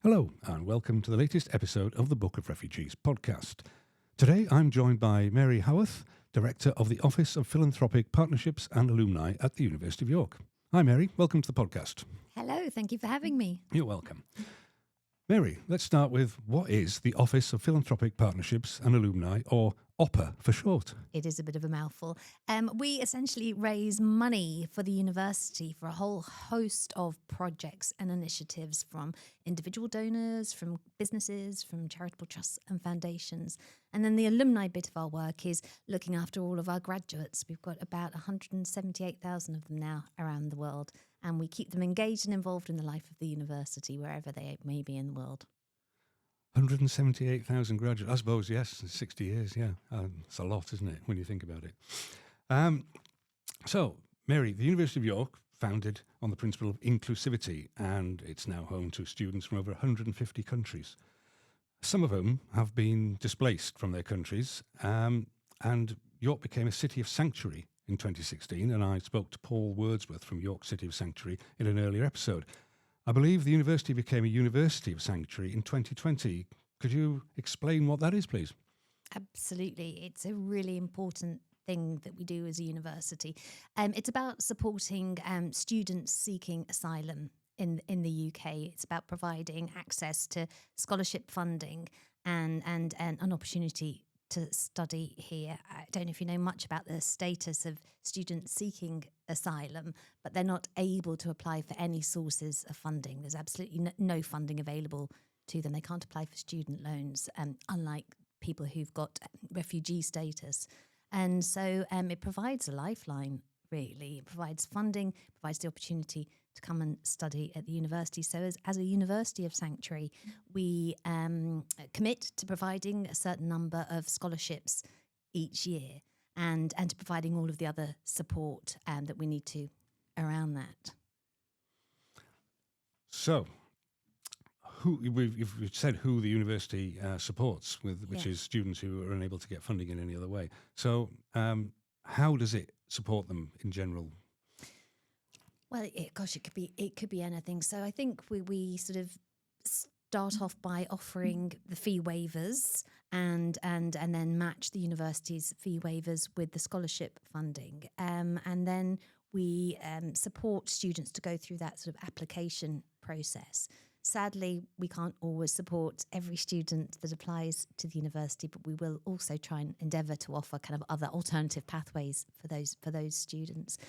Hello, and welcome to the latest episode of the Book of Refugees podcast. Today I'm joined by Mary Howarth, Director of the Office of Philanthropic Partnerships and Alumni at the University of York. Hi Mary, welcome to the podcast. Hello, thank you for having me. You're welcome. Mary, let's start with what is the Office of Philanthropic Partnerships and Alumni, or OPPA for short? It is a bit of a mouthful. We essentially raise money for the university for a whole host of projects and initiatives from individual donors, from businesses, from charitable trusts and foundations. And then the alumni bit of our work is looking after all of our graduates. We've got about 178,000 of them now around the world, and we keep them engaged and involved in the life of the university wherever they may be in the world. 178,000 graduates, I suppose, yes, 60 years, yeah. It's a lot, isn't it, when you think about it? So, Mary, the University of York, founded on the principle of inclusivity, and it's now home to students from over 150 countries. Some of whom have been displaced from their countries, and York became a city of sanctuary in 2016, and I spoke to Paul Wordsworth from York City of Sanctuary in an earlier episode. I believe the university became a University of Sanctuary in 2020. Could you explain what that is, please? Absolutely. It's a really important thing that we do as a university. It's about supporting students seeking asylum in the UK. It's about providing access to scholarship funding and an opportunity to study here. I don't know if you know much about the status of students seeking asylum, but they're not able to apply for any sources of funding. There's absolutely no funding available to them. They can't apply for student loans, unlike people who've got refugee status. And so it provides a lifeline, really. It provides funding, provides the opportunity to come and study at the university. So as a University of Sanctuary, we commit to providing a certain number of scholarships each year and to providing all of the other support that we need to around that. So, you've said who the university supports, which is students who are unable to get funding in any other way. So how does it support them in general? Well, it could be anything. So I think we sort of start off by offering the fee waivers and then match the university's fee waivers with the scholarship funding. And then we support students to go through that sort of application process. Sadly, we can't always support every student that applies to the university, but we will also try and endeavour to offer kind of other alternative pathways for those students.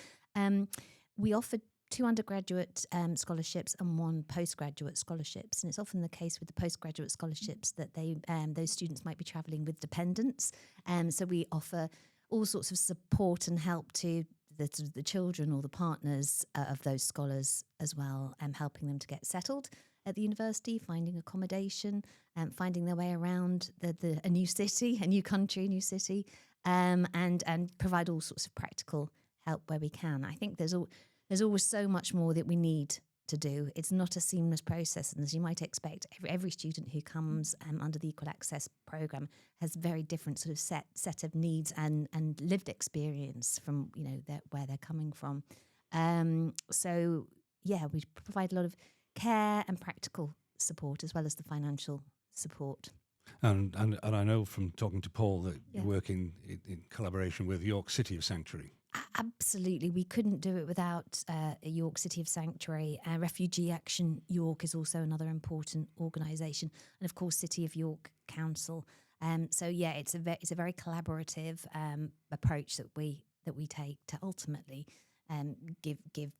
We offer 2 undergraduate scholarships and 1 postgraduate scholarships, and it's often the case with the postgraduate scholarships that those students might be travelling with dependents. So we offer all sorts of support and help to the children or the partners of those scholars as well, helping them to get settled at the university, finding accommodation, finding their way around a new city, a new country, a new city, and provide all sorts of practical help where we can. I think there's always so much more that we need to do. It's not a seamless process, and as you might expect, every student who comes under the Equal Access programme has very different sort of set of needs and lived experience from where they're coming from. So yeah, we provide a lot of care and practical support as well as the financial support. And I know from talking to Paul that you're working in collaboration with York City of Sanctuary. Absolutely. We couldn't do it without York City of Sanctuary. Refugee Action York is also another important organisation. And of course, City of York Council. So yeah, it's a very collaborative approach that we take to ultimately give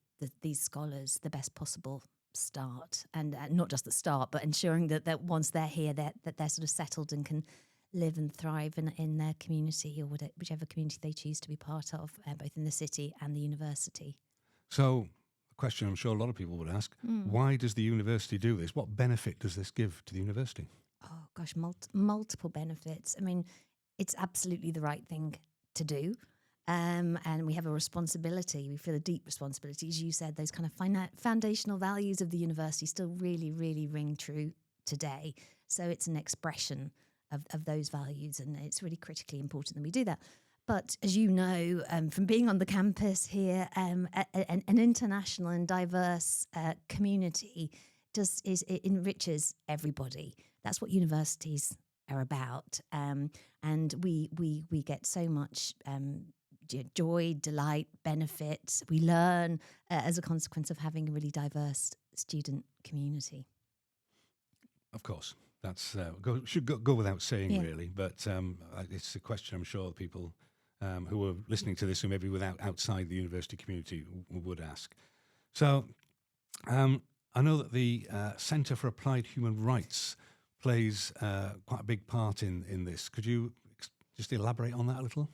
these scholars the best possible start, and not just the start, but ensuring that once they're here, that they're sort of settled and can live and thrive in their community or whichever community they choose to be part of, both in the city and the university. So, a question I'm sure a lot of people would ask, why does the university do this? What benefit does this give to the university? Oh gosh, multiple benefits. I mean, it's absolutely the right thing to do. And we have a responsibility. We feel a deep responsibility. As you said, those kind of foundational values of the university still really, really ring true today. So it's an expression of those values, and it's really critically important that we do that. But as you know, from being on the campus here, an international and diverse community it enriches everybody. That's what universities are about, and we get so much joy, delight, benefit. We learn as a consequence of having a really diverse student community. Of course, that's should go without saying, Yeah. really. But it's a question I'm sure people who are listening to this, who maybe outside the university community, would ask. So I know that the Centre for Applied Human Rights plays quite a big part in this. Could you just elaborate on that a little?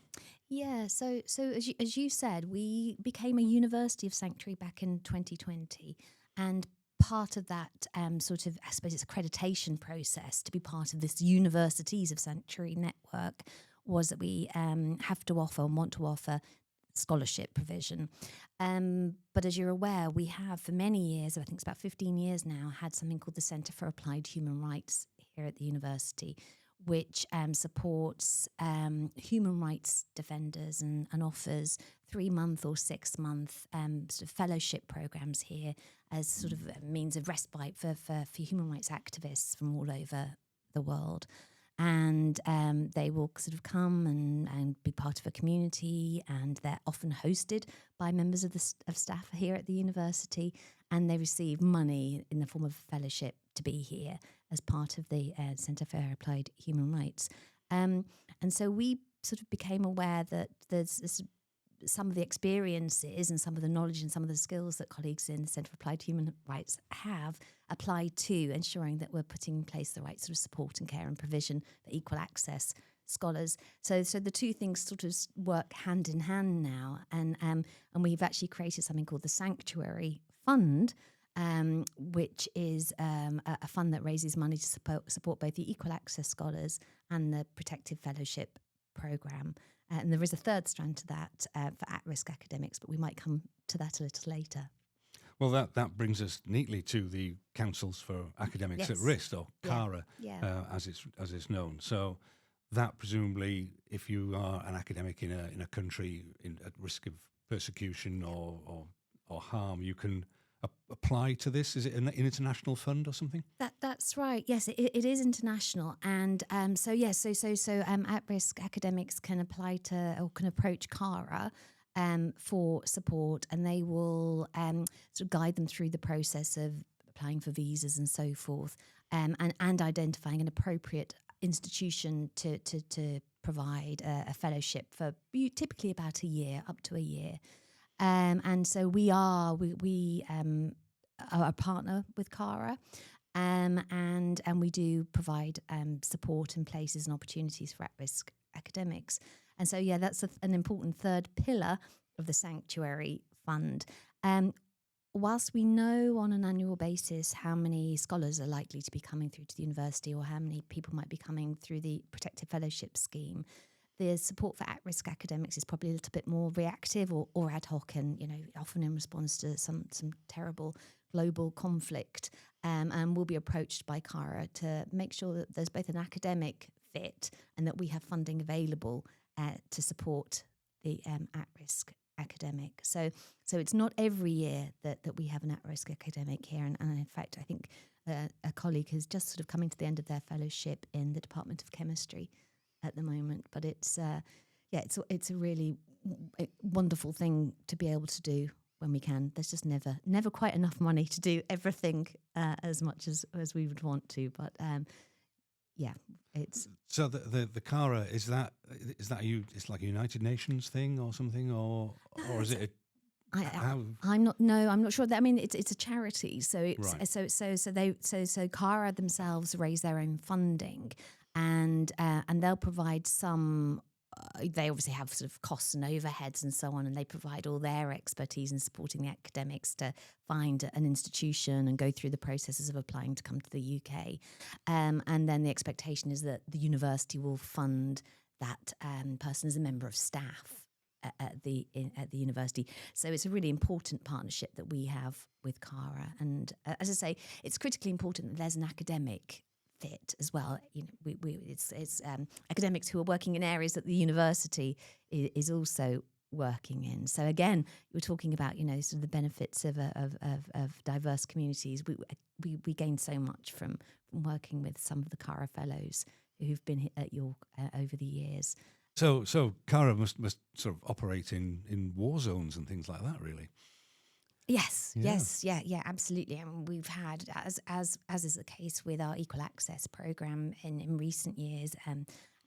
Yeah, so as you said, we became a University of Sanctuary back in 2020, and part of that sort of, I suppose, it's accreditation process to be part of this Universities of Sanctuary network was that we have to offer and want to offer scholarship provision. But as you're aware, we have for many years, I think it's about 15 years now, had something called the Centre for Applied Human Rights here at the university, which supports human rights defenders and offers 3-month or 6-month sort of fellowship programs here as sort of a means of respite for human rights activists from all over the world. And they will sort of come and be part of a community, and they're often hosted by members of staff here at the university, and they receive money in the form of fellowship to be here as part of the Centre for Applied Human Rights. And so we sort of became aware that there's some of the experiences and some of the knowledge and some of the skills that colleagues in the Centre for Applied Human Rights have applied to ensuring that we're putting in place the right sort of support and care and provision for equal access scholars. So the two things sort of work hand in hand now, and we've actually created something called the Sanctuary Fund, which is a fund that raises money to support both the equal access scholars and the protective fellowship programme. And there is a third strand to that for at-risk academics, but we might come to that a little later. Well, that brings us neatly to the Councils for Academics at Risk, or CARA, as it's known. So that presumably, if you are an academic in a country at risk of persecution or harm, you can apply to this. Is it an international fund or something? That's right. Yes, it is international, and so at-risk academics can apply to or can approach CARA for support, and they will sort of guide them through the process of applying for visas and so forth, and identifying an appropriate institution to provide a fellowship for typically about a year, up to a year. And so we are a partner with CARA, and we do provide support and places and opportunities for at-risk academics. And so, that's an important third pillar of the Sanctuary Fund. Whilst we know on an annual basis how many scholars are likely to be coming through to the university, or how many people might be coming through the Protected Fellowship Scheme, the support for at-risk academics is probably a little bit more reactive or ad hoc, and often in response to some terrible global conflict, and we'll be approached by CARA to make sure that there's both an academic fit and that we have funding available to support the at-risk academic. So it's not every year that we have an at-risk academic here, and in fact I think a colleague has just sort of coming to the end of their fellowship in the Department of Chemistry at the moment. But it's a really wonderful thing to be able to do when we can. There's just never quite enough money to do everything as much as we would want to. But it's so the CARA is that it's like a United Nations thing or something, or is it? I'm not sure. I mean, it's a charity, so it's right. so CARA themselves raise their own funding, and they'll provide some. They obviously have sort of costs and overheads and so on, and they provide all their expertise in supporting the academics to find an institution and go through the processes of applying to come to the UK. And then the expectation is that the university will fund that person as a member of staff at the university. So it's a really important partnership that we have with CARA. And as I say, it's critically important that there's an academic fit as well. It's academics who are working in areas that the university is also working in. So again, you're talking about, sort of the benefits of diverse communities. We gain so much from working with some of the Cara fellows who've been at York over the years. So Cara must sort of operate in war zones and things like that, really. Yes, absolutely. And we've had, as is the case with our equal access program in recent years,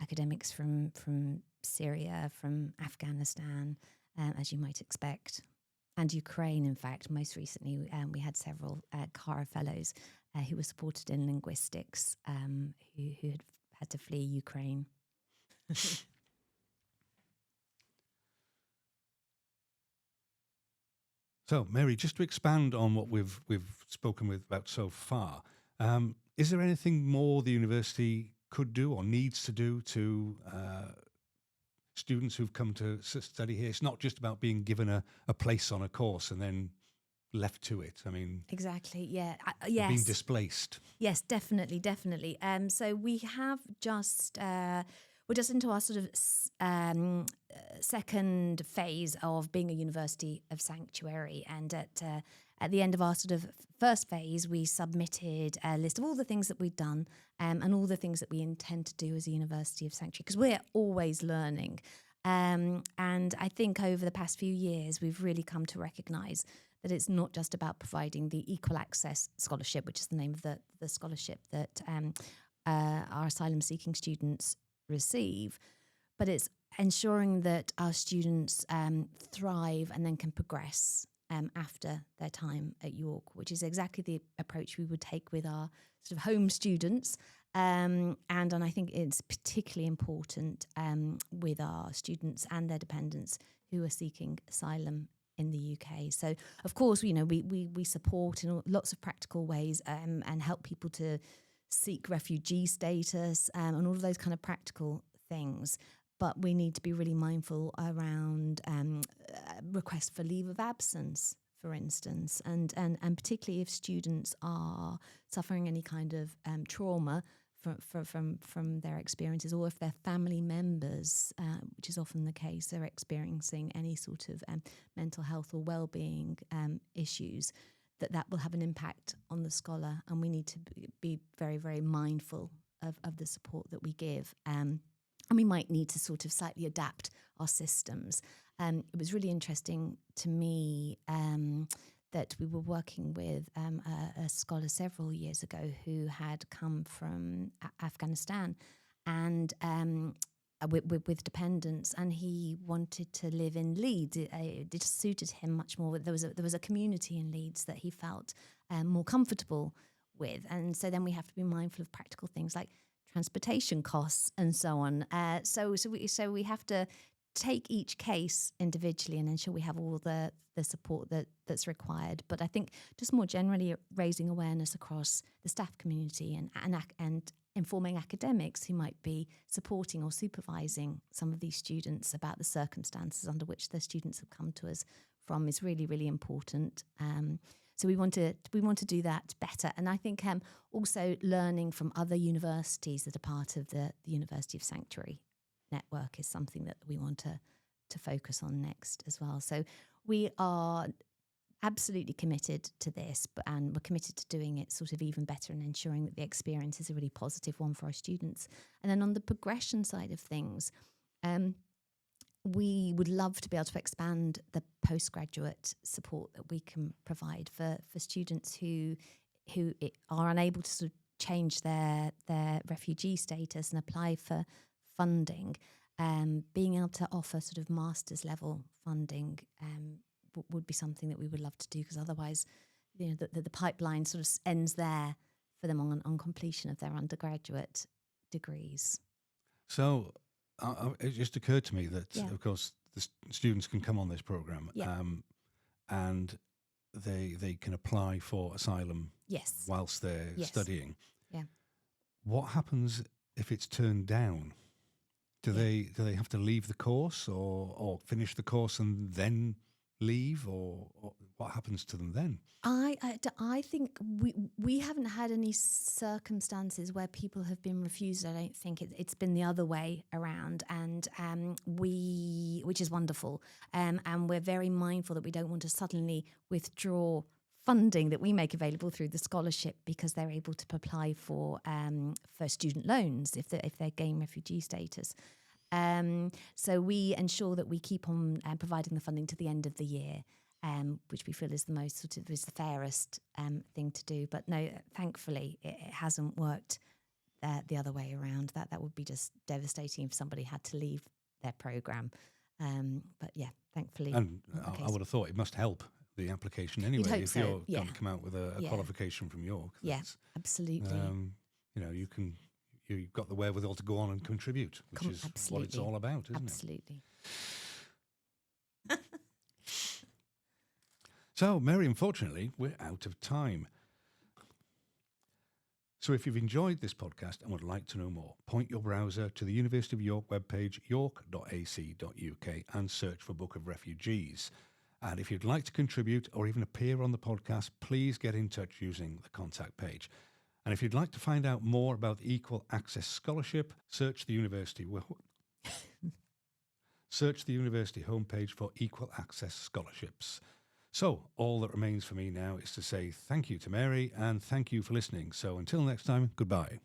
academics from Syria, from Afghanistan, as you might expect, and Ukraine. In fact, most recently, we had several Cara fellows who were supported in linguistics, who had to flee Ukraine. So, Mary, just to expand on what we've spoken about so far, is there anything more the university could do or needs to do to students who've come to study here? It's not just about being given a place on a course and then left to it. I mean, exactly. Yeah. Yes. Being displaced. Yes, definitely. So we have we're just into our sort of second phase of being a university of sanctuary, and at the end of our sort of first phase, we submitted a list of all the things that we'd done and all the things that we intend to do as a university of sanctuary, because we're always learning. And I think over the past few years, we've really come to recognise that it's not just about providing the equal access scholarship, which is the name of the scholarship that our asylum-seeking students receive, but it's ensuring that our students thrive and then can progress after their time at York, which is exactly the approach we would take with our sort of home students. And I think it's particularly important with our students and their dependents who are seeking asylum in the UK. So, of course, we support in lots of practical ways and help people to seek refugee status and all of those kind of practical things. But we need to be really mindful around requests for leave of absence, for instance, and particularly if students are suffering any kind of trauma from their experiences, or if their family members, which is often the case, are experiencing any sort of mental health or well-being issues, that will have an impact on the scholar, and we need to be very, very mindful of the support that we give. And we might need to sort of slightly adapt our systems. It was really interesting to me that we were working with a scholar several years ago who had come from Afghanistan and with dependents, and he wanted to live in Leeds. It just suited him much more. There was a community in Leeds that he felt more comfortable with, and so then we have to be mindful of practical things like transportation costs and so on. So we have to take each case individually and ensure we have all the support that's required. But I think just more generally raising awareness across the staff community and informing academics who might be supporting or supervising some of these students about the circumstances under which the students have come to us from is really, really important. So we want to do that better. And I think also learning from other universities that are part of the University of Sanctuary network is something that we want to focus on next as well. So we are absolutely committed to this, and we're committed to doing it sort of even better and ensuring that the experience is a really positive one for our students. And then on the progression side of things, we would love to be able to expand the postgraduate support that we can provide for students who are unable to sort of change their refugee status and apply for funding. Being able to offer sort of master's level funding would be something that we would love to do, because otherwise, the pipeline sort of ends there for them on completion of their undergraduate degrees. So it just occurred to me that, of course, the students can come on this program, and they can apply for asylum whilst they're studying. Yeah. What happens if it's turned down? Do they have to leave the course or finish the course and then leave, or what happens to them then? I think we haven't had any circumstances where people have been refused. I don't think it's been the other way around, and which is wonderful. And we're very mindful that we don't want to suddenly withdraw funding that we make available through the scholarship, because they're able to apply for student loans if they gain refugee status. So we ensure that we keep on providing the funding to the end of the year. Which we feel is the most is the fairest thing to do. But no, thankfully, it hasn't worked the other way around. That would be just devastating if somebody had to leave their programme. But yeah, thankfully. And I would have thought it must help the application anyway. Hope If so, you're yeah. going to come out with a qualification from York. Yeah, absolutely. You've got the wherewithal to go on and contribute, which is absolutely. what it's all about, isn't it? Absolutely. So, Mary, unfortunately, we're out of time. So if you've enjoyed this podcast and would like to know more, point your browser to the University of York webpage, york.ac.uk, and search for Book of Refugees. And if you'd like to contribute or even appear on the podcast, please get in touch using the contact page. And if you'd like to find out more about the Equal Access Scholarship, search the university homepage for Equal Access Scholarships. So all that remains for me now is to say thank you to Mary and thank you for listening. So until next time, goodbye.